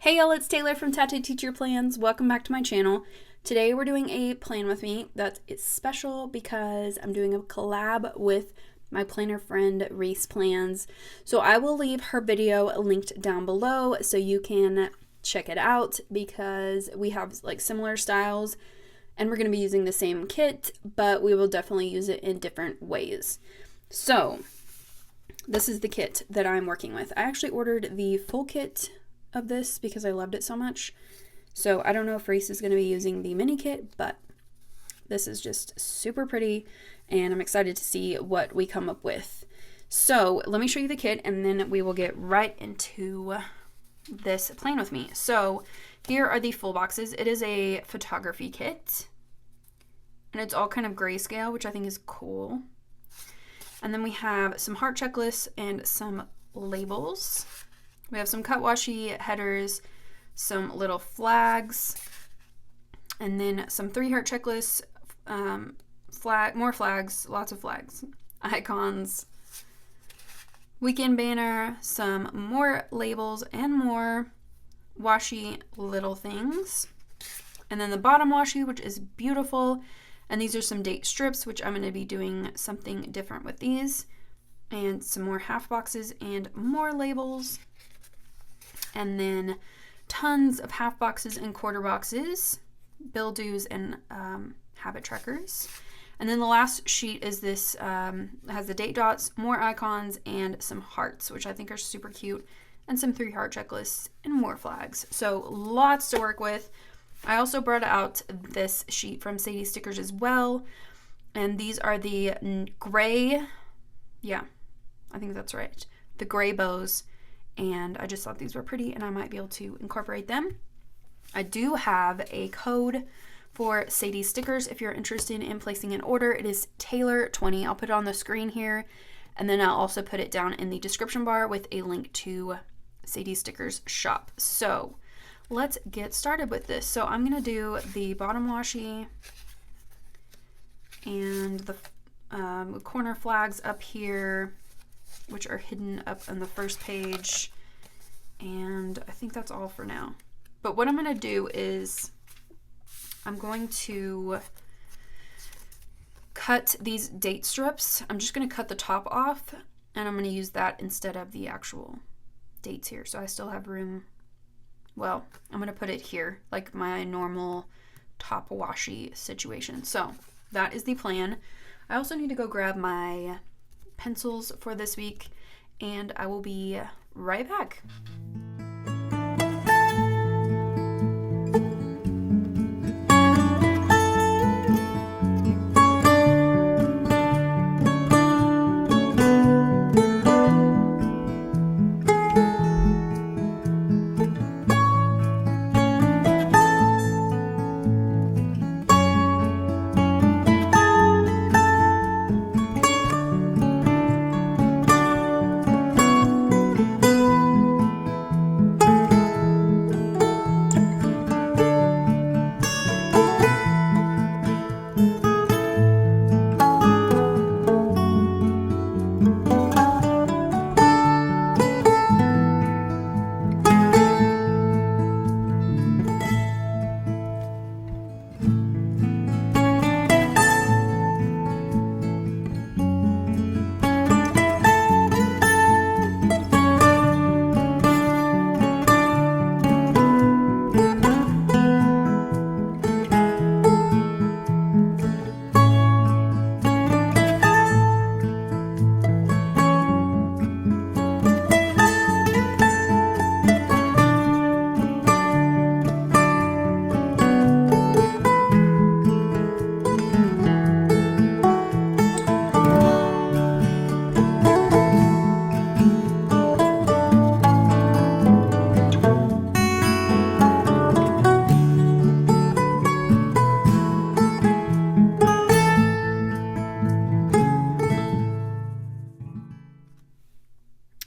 Hey y'all, it's Taylor from Tattoo Teacher Plans. Welcome back to my channel. Today we're doing a plan with me that is special because I'm doing a collab with my planner friend Reese Plans. So I will leave her video linked down below so you can check it out because we have like similar styles and we're going to be using the same kit, but we will definitely use it in different ways. So this is the kit that I'm working with. I actually ordered the full kit of this because I loved it so much. So I don't know if Reese is going to be using the mini kit, but this is just super pretty and I'm excited to see what we come up with. So let me show you the kit and then we will get right into this plan with me. So here are the full boxes. It is a photography kit and it's all kind of grayscale, which I think is cool. And then we have some heart checklists and some labels. We have some cut washi headers, some little flags, and then some 3-heart checklists, more flags, lots of flags, icons, weekend banner, some more labels, and more washi little things. And then the bottom washi, which is beautiful. And these are some date strips, which I'm going to be doing something different with these. And some more half boxes and more labels. And then tons of half boxes and quarter boxes, bill dues and habit trackers. And then the last sheet is this, has the date dots, more icons, and some hearts, which I think are super cute, and some 3-heart checklists and more flags. So lots to work with. I also brought out this sheet from Sadie Stickers as well. And these are the gray, yeah, I think that's right, the gray bows. And I just thought these were pretty and I might be able to incorporate them. I do have a code for Sadie Stickers if you're interested in placing an order. It is Taylor20. I'll put it on the screen here and then I'll also put it down in the description bar with a link to Sadie Stickers shop. So let's get started with this. So I'm going to do the bottom washi and the corner flags up here, which are hidden up on the first page. And I think that's all for now. But what I'm going to do is I'm going to cut these date strips. I'm just going to cut the top off and I'm going to use that instead of the actual dates here. So I still have room. Well, I'm going to put it here like my normal top washi situation. So that is the plan. I also need to go grab my pencils for this week and I will be right back.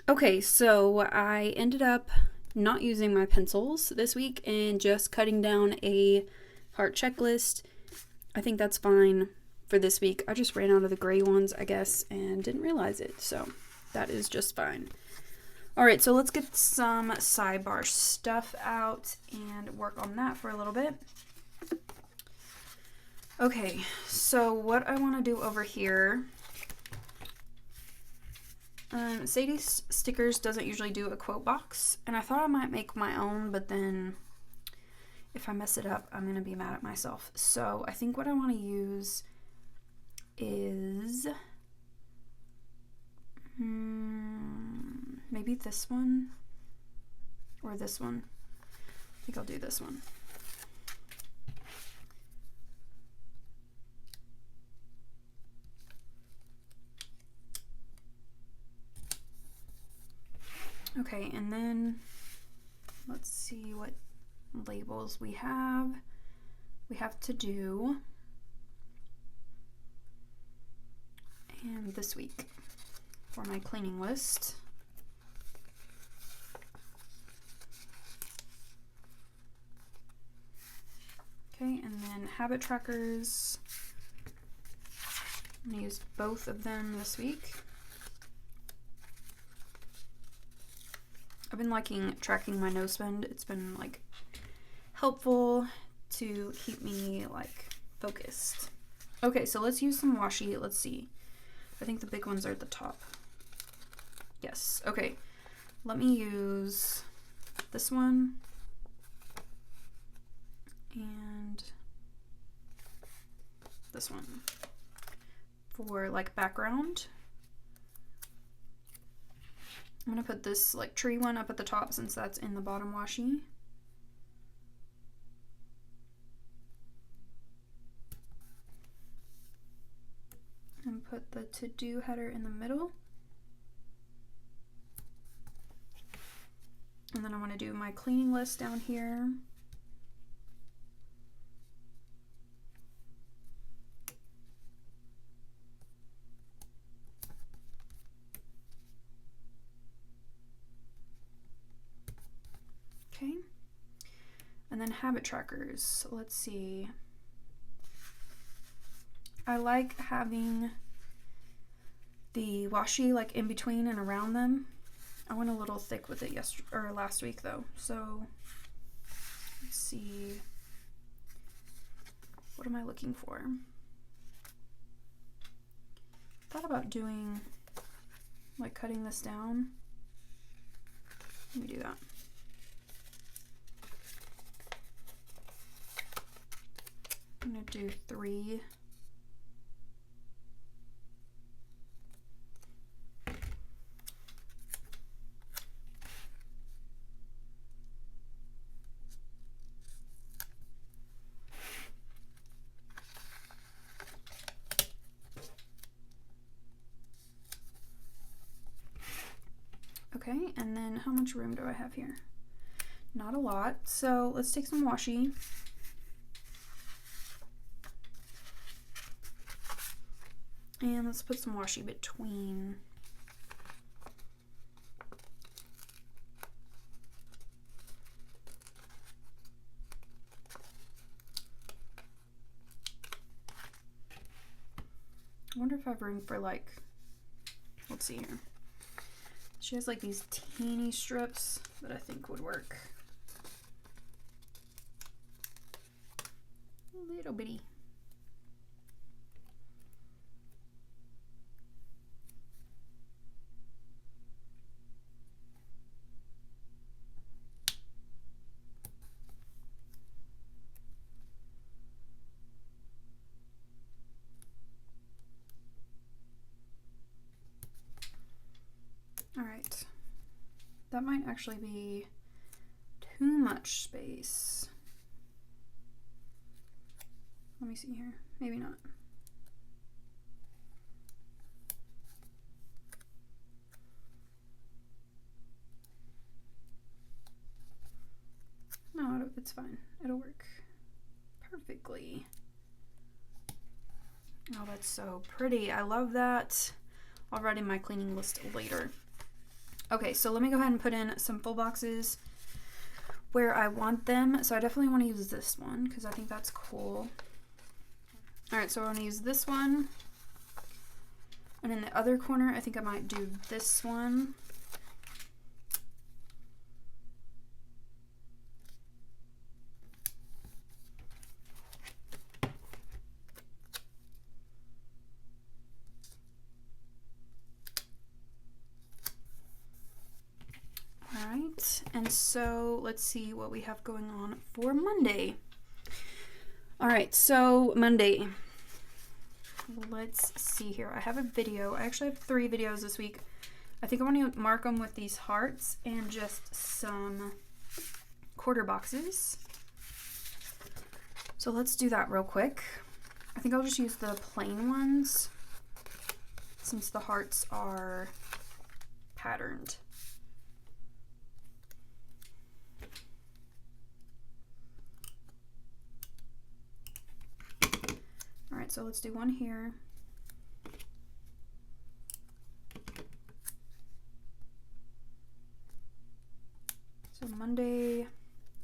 Okay, so I ended up not using my pencils this week and just cutting down a heart checklist. I think that's fine for this week. I just ran out of the gray ones, I guess, and didn't realize it, so that is just fine. All right, so let's get some sidebar stuff out and work on that for a little bit. Okay, so what I want to do over here, Sadie's Stickers doesn't usually do a quote box, and I thought I might make my own, but then if I mess it up, I'm going to be mad at myself. So I think what I want to use is maybe this one or this one. I think I'll do this one. Okay, and then let's see what labels we have. We have to do and this week for my cleaning list. Okay, and then habit trackers. I'm gonna use both of them this week. I've been liking tracking my no spend. It's been like helpful to keep me like focused. Okay, so let's use some washi. Let's see. I think the big ones are at the top. Yes, okay. Let me use this one and this one for like background. I'm gonna put this like tree one up at the top since that's in the bottom washi. And put the to-do header in the middle. And then I want to do my cleaning list down here. Okay. And then habit trackers. Let's see. I like having the washi like in between and around them. I went a little thick with it last week though. So let's see. What am I looking for? Thought about doing like cutting this down. Let me do that. I'm gonna do 3. Okay, and then how much room do I have here? Not a lot. So let's take some washi. And let's put some washi between. I wonder if I have room for like, let's see here. She has like these teeny strips that I think would work. A little bitty. All right, that might actually be too much space. Let me see here, maybe not. No, it's fine, it'll work perfectly. Oh, that's so pretty, I love that. I'll write in my cleaning list later. Okay, so let me go ahead and put in some full boxes where I want them. So I definitely want to use this one because I think that's cool. All right, so I want to use this one. And in the other corner, I think I might do this one. right, and so let's see what we have going on for Monday. All right, so Monday. Let's see here. I have a video. I actually have 3 videos this week. I think I want to mark them with these hearts and just some quarter boxes. So let's do that real quick. I think I'll just use the plain ones since the hearts are patterned. All right, so let's do one here. So Monday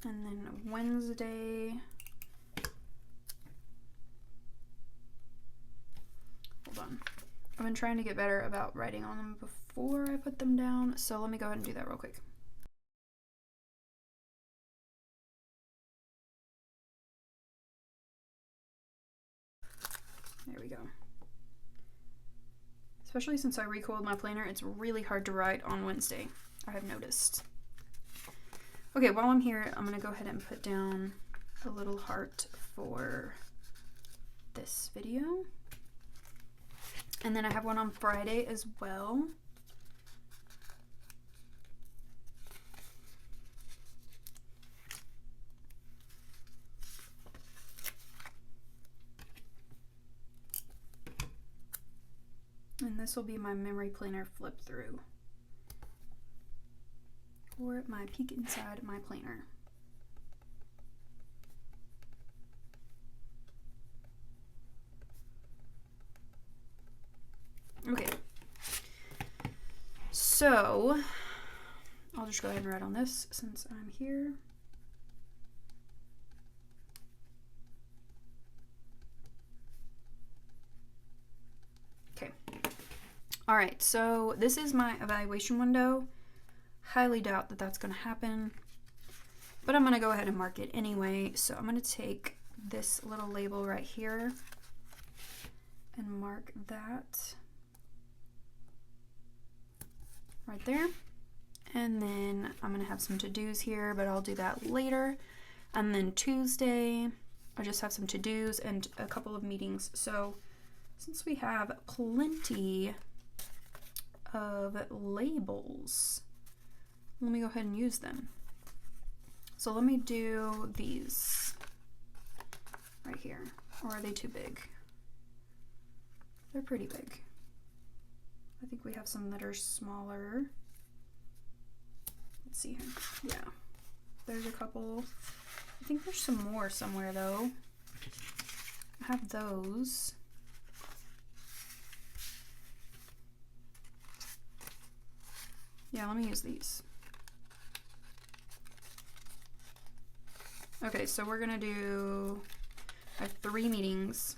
and then Wednesday. Hold on. I've been trying to get better about writing on them before I put them down, so let me go ahead and do that real quick. There we go. Especially since I recoiled my planner, it's really hard to write on Wednesday, I have noticed. Okay, while I'm here, I'm gonna go ahead and put down a little heart for this video. And then I have one on Friday as well. And this will be my memory planner flip through, or my peek inside my planner. Okay, so I'll just go ahead and write on this since I'm here. Okay. All right, so this is my evaluation window. Highly doubt that that's going to happen, but I'm going to go ahead and mark it anyway. So I'm going to take this little label right here and mark that right there. And then I'm going to have some to-dos here, but I'll do that later. And then Tuesday, I just have some to-dos and a couple of meetings. So since we have plenty of labels, let me go ahead and use them. So let me do these right here. Or are they too big? They're pretty big. I think we have some that are smaller. Let's see here. Yeah, there's a couple. I think there's some more somewhere though. I have those. Yeah, let me use these. Okay, so we're gonna do, I have 3 meetings.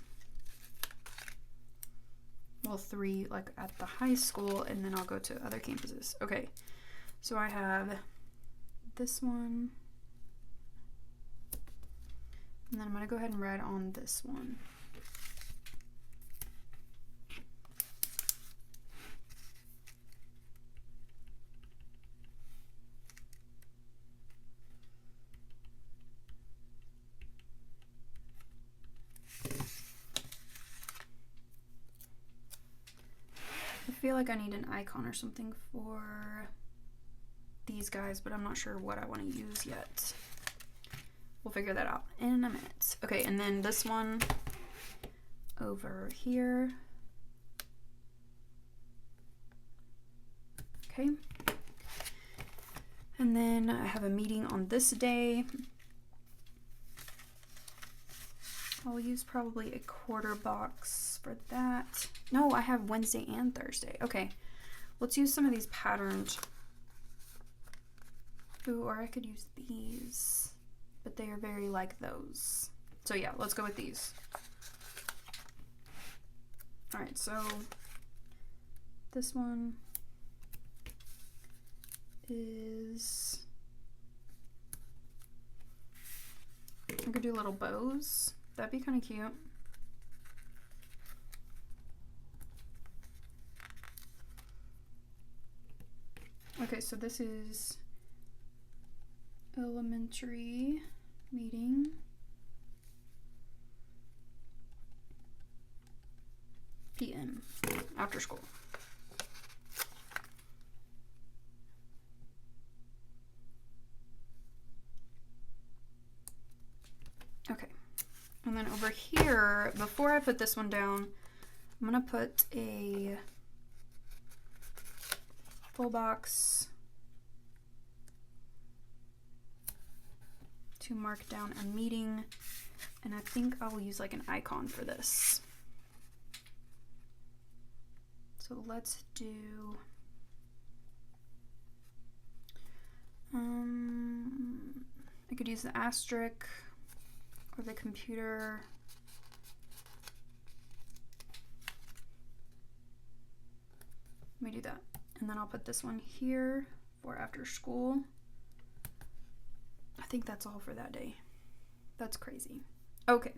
Well, 3 like at the high school, and then I'll go to other campuses. Okay, so I have this one, and then I'm gonna go ahead and write on this one. I feel like I need an icon or something for these guys, but I'm not sure what I want to use yet. We'll figure that out in a minute. Okay, and then this one over here. Okay. And then I have a meeting on this day. I'll use probably a quarter box for that. No, I have Wednesday and Thursday. Okay, let's use some of these patterned. Ooh, or I could use these, but they are very like those. So yeah, let's go with these. All right, so this one is, I could do little bows. That'd be kind of cute. Okay, so this is elementary meeting. PM, after school. Okay, and then over here, before I put this one down, I'm gonna put a full box to mark down a meeting, and I think I will use like an icon for this. So let's do I could use the asterisk or the computer. Let me do that. And then I'll put this one here for after school. I think that's all for that day. That's crazy. Okay.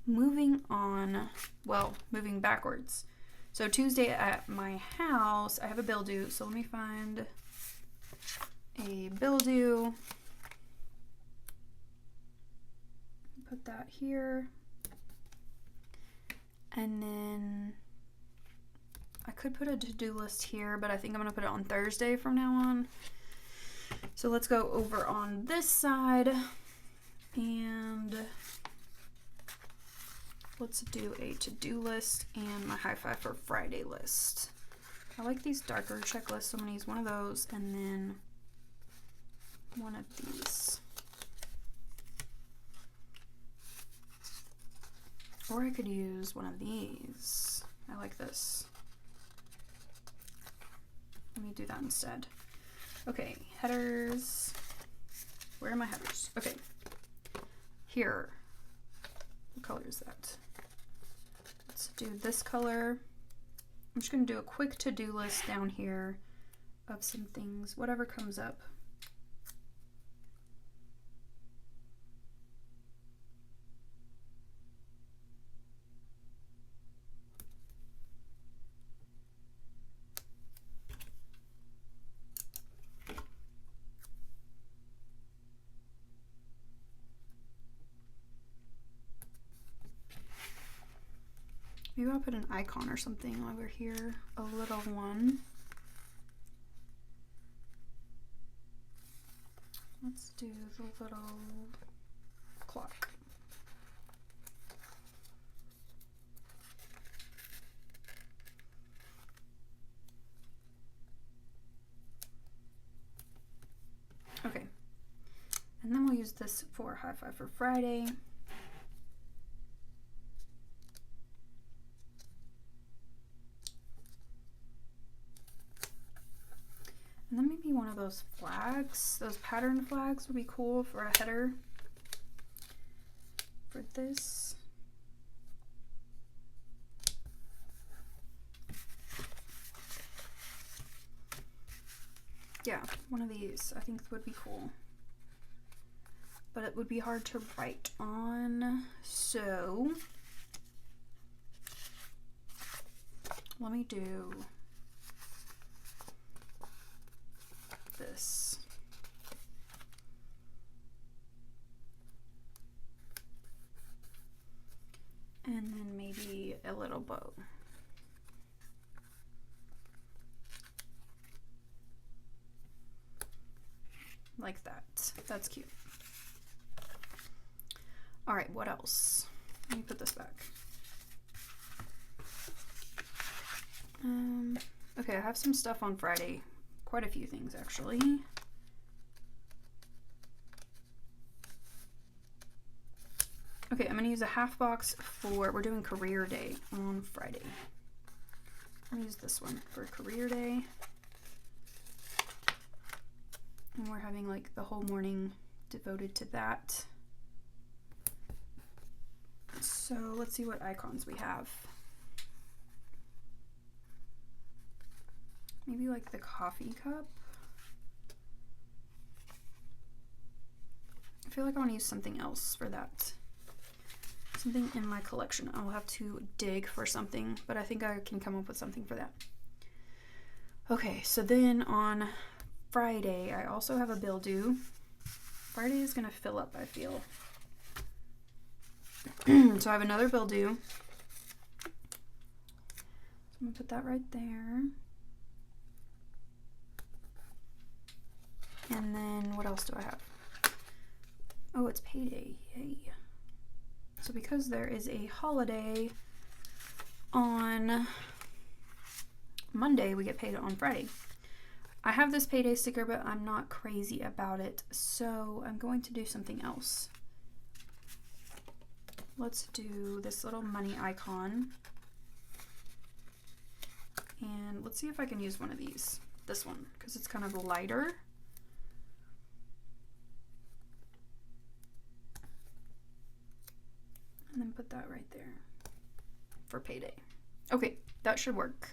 Moving on. Well, moving backwards. So Tuesday at my house, I have a bill due. So let me find a bill due. Put that here. And then I could put a to-do list here, but I think I'm going to put it on Thursday from now on. So let's go over on this side and let's do a to-do list and my high five for Friday list. I like these darker checklists, so I'm going to use one of those and then one of these. Or I could use one of these. I like this. Let me do that instead. Okay, headers. Where are my headers? Okay. Here. What color is that? Let's do this color. I'm just going to do a quick to-do list down here of some things, whatever comes up. Maybe I'll put an icon or something over here, a little one. Let's do the little clock. Okay, and then we'll use this for high five for Friday. And then maybe one of those flags, those pattern flags would be cool for a header for this. Yeah, one of these I think would be cool. But it would be hard to write on, so let me do this. And then maybe a little bow. Like that. That's cute. All right, what else? Let me put this back. Okay, I have some stuff on Friday. Quite a few things, actually. Okay, I'm going to use a half box for, we're doing career day on Friday. I'm going to use this one for career day. And we're having like the whole morning devoted to that. So let's see what icons we have. Maybe like the coffee cup. I feel like I want to use something else for that. Something in my collection. I'll have to dig for something, but I think I can come up with something for that. Okay, so then on Friday, I also have a bill due. Friday is gonna fill up, I feel. So I have another bill due. So I'm gonna put that right there. And then what else do I have? Oh, it's payday. Yay. So because there is a holiday on Monday, we get paid on Friday. I have this payday sticker, but I'm not crazy about it, so I'm going to do something else. Let's do this little money icon. And let's see if I can use one of these. This one, because it's kind of lighter. And then put that right there for payday. Okay, that should work.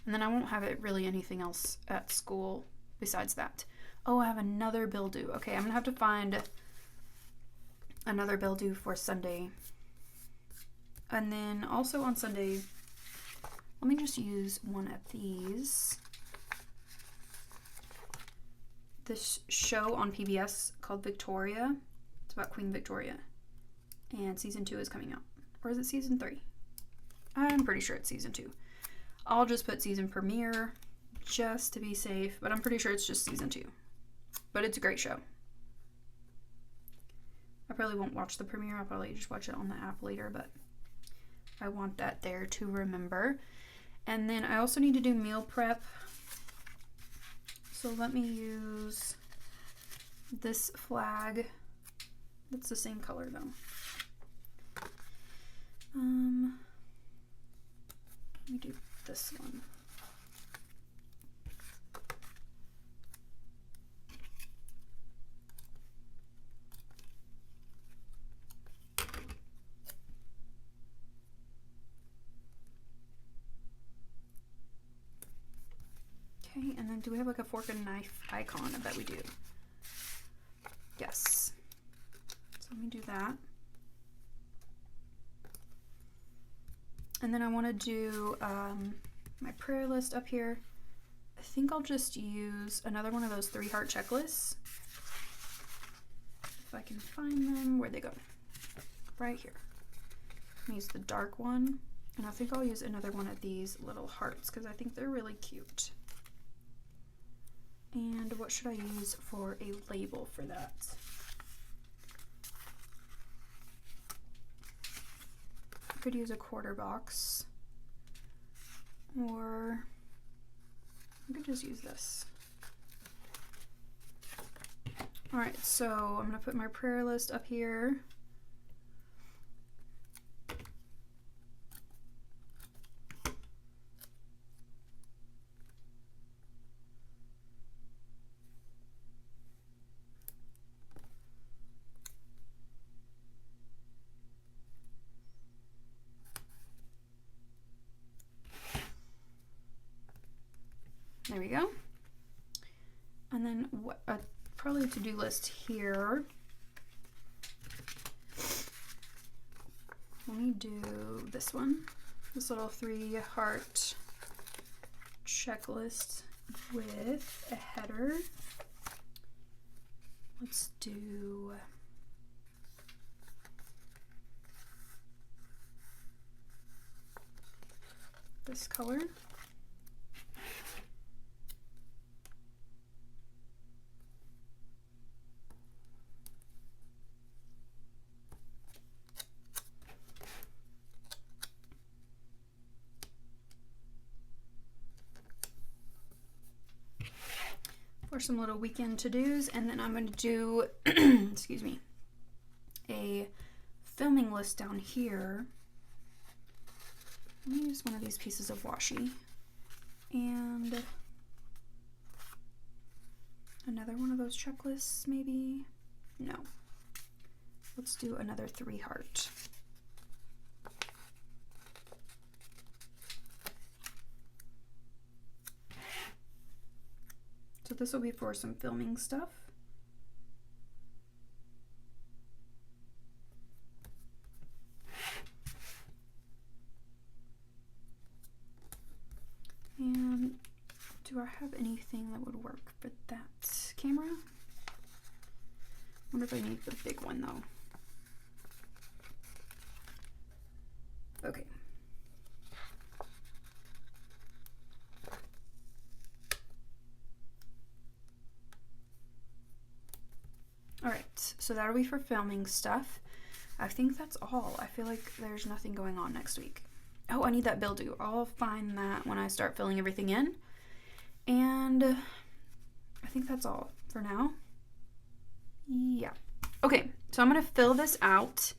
And then I won't have it really anything else at school besides that. Oh, I have another bill due. Okay, I'm gonna have to find another bill due for Sunday. And then also on Sunday, let me just use one of these. This show on PBS called Victoria. It's about Queen Victoria. And season 2 is coming out. Or is it season 3? I'm pretty sure it's season 2. I'll just put season premiere just to be safe, but I'm pretty sure it's just season 2. But it's a great show. I probably won't watch the premiere. I'll probably just watch it on the app later, but I want that there to remember. And then I also need to do meal prep. So let me use this flag. It's the same color though. Let me do this one. Okay, and then do we have like a fork and knife icon? I bet we do. Yes. So let me do that. And then I want to do my prayer list up here. I think I'll just use another one of those 3 heart checklists. If I can find them, where'd they go? Right here. I'm gonna use the dark one. And I think I'll use another one of these little hearts because I think they're really cute. And what should I use for a label for that? I could use a quarter box, or I could just use this. All right, so I'm gonna put my prayer list up here. There we go. And then what? Probably a to-do list here. Let me do this one. This little 3 heart checklist with a header. Let's do this color. For some little weekend to-dos, and then I'm going to do, excuse me, a filming list down here. Let me use one of these pieces of washi, and another one of those checklists, maybe? No. Let's do another 3 heart. So this will be for some filming stuff. And do I have anything that would work for that camera? wonder if I need the big one though. Okay. Alright, so that'll be for filming stuff. I think that's all. I feel like there's nothing going on next week. Oh, I need that bill due. I'll find that when I start filling everything in. And I think that's all for now. Yeah. Okay, so I'm going to fill this out,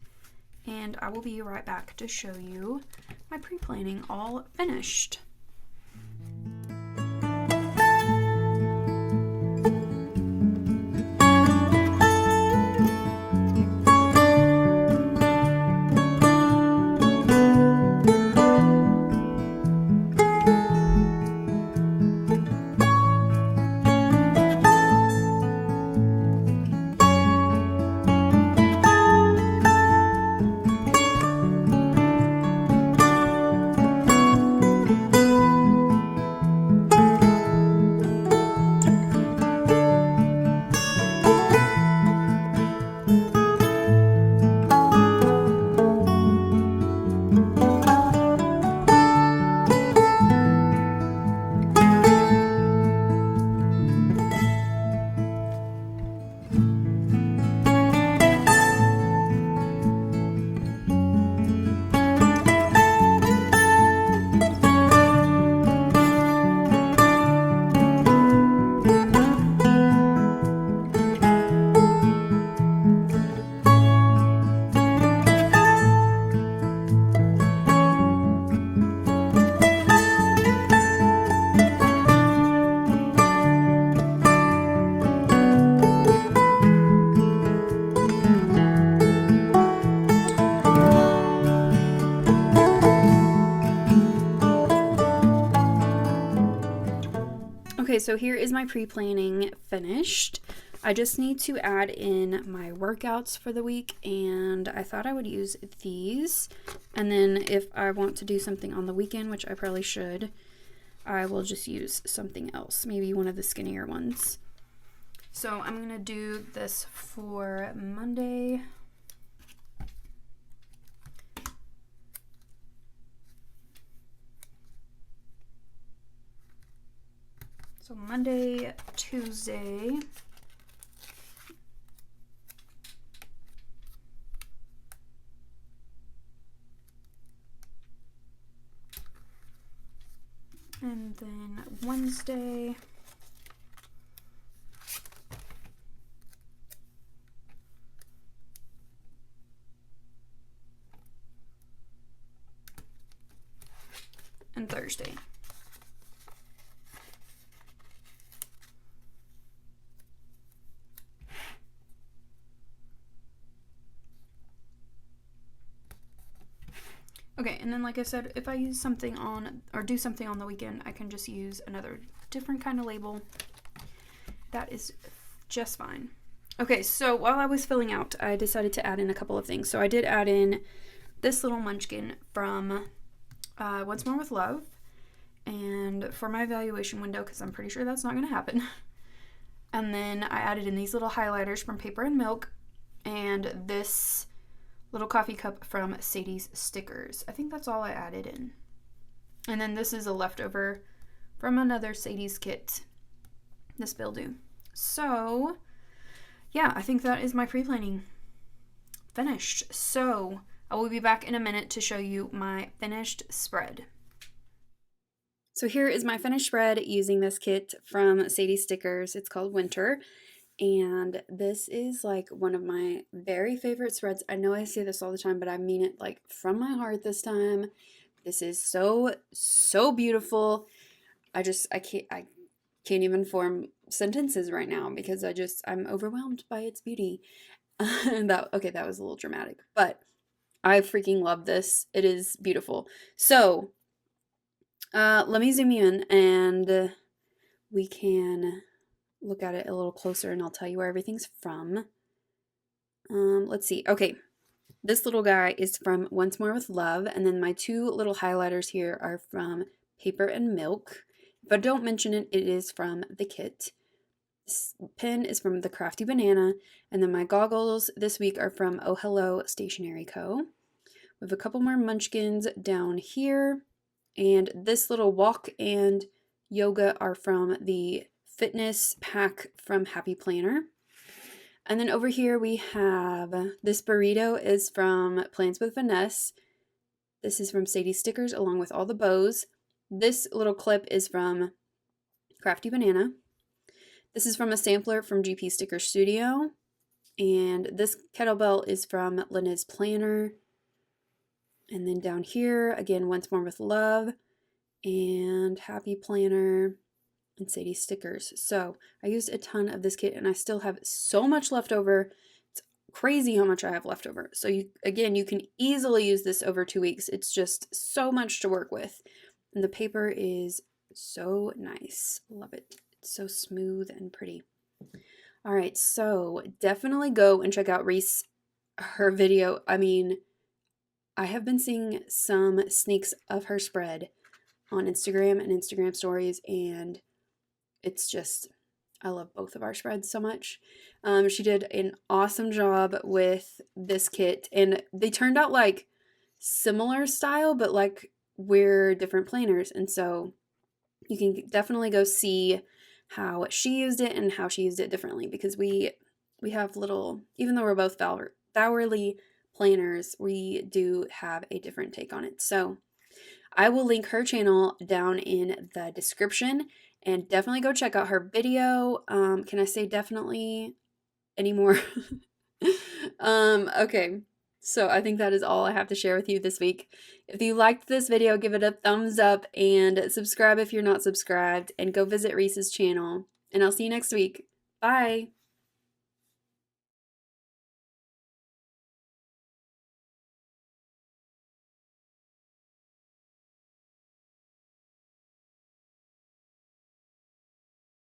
and I will be right back to show you my pre-planning all finished. Okay, so here is my pre-planning finished. I just need to add in my workouts for the week, and I thought I would use these. And then if I want to do something on the weekend, which I probably should, I will just use something else, maybe one of the skinnier ones. So I'm going to do this for Monday. So Monday, Tuesday, and then Wednesday, and Thursday. Okay, and then like I said, if I use something on, or do something on the weekend, I can just use another different kind of label. That is just fine. Okay, so while I was filling out, I decided to add in a couple of things. So I did add in this little munchkin from Once More With Love, and for my evaluation window, because I'm pretty sure that's not going to happen. And then I added in these little highlighters from Paper and Milk, and this little coffee cup from Sadie's Stickers. I think that's all I added in. And then this is a leftover from another Sadie's kit, this bill due. So yeah, I think that is my pre-planning finished. So I will be back in a minute to show you my finished spread. So here is my finished spread using this kit from Sadie's Stickers. It's called Winter. And this is like one of my very favorite spreads. I know I say this all the time, but I mean it like from my heart this time. This is so, so beautiful. I can't even form sentences right now because I'm overwhelmed by its beauty. That was a little dramatic, but I freaking love this. It is beautiful. So, let me zoom you in and we can look at it a little closer and I'll tell you where everything's from. Let's see. Okay, this little guy is from Once More With Love, and then my two little highlighters here are from Paper and Milk. If I don't mention it, it is from the kit. This pen is from the Crafty Banana, and then my goggles this week are from Oh Hello Stationery Co. We have a couple more munchkins down here, and this little walk and yoga are from the fitness pack from Happy Planner. And then over here we have this burrito is from Plans with Finesse. This is from Sadie Stickers along with all the bows. This little clip is from Crafty Banana. This is from a sampler from GP Sticker Studio. And this kettlebell is from Lynna's Planner. And then down here, again, Once More with Love and Happy Planner and Sadie Stickers. So I used a ton of this kit and I still have so much left over. It's crazy how much I have left over. So you can easily use this over 2 weeks. It's just so much to work with. And the paper is so nice. Love it. It's so smooth and pretty. All right, so definitely go and check out Reese, her video. I mean, I have been seeing some sneaks of her spread on Instagram and Instagram stories, and it's just, I love both of our spreads so much. She did an awesome job with this kit, and they turned out like similar style, but like we're different planners, and so you can definitely go see how she used it and how she used it differently, because we have little, even though we're both Bowerly planners, we do have a different take on it. So I will link her channel down in the description, and definitely go check out her video. Can I say definitely anymore? Okay. So I think that is all I have to share with you this week. If you liked this video, give it a thumbs up and subscribe if you're not subscribed, and go visit Reese's channel. And I'll see you next week. Bye!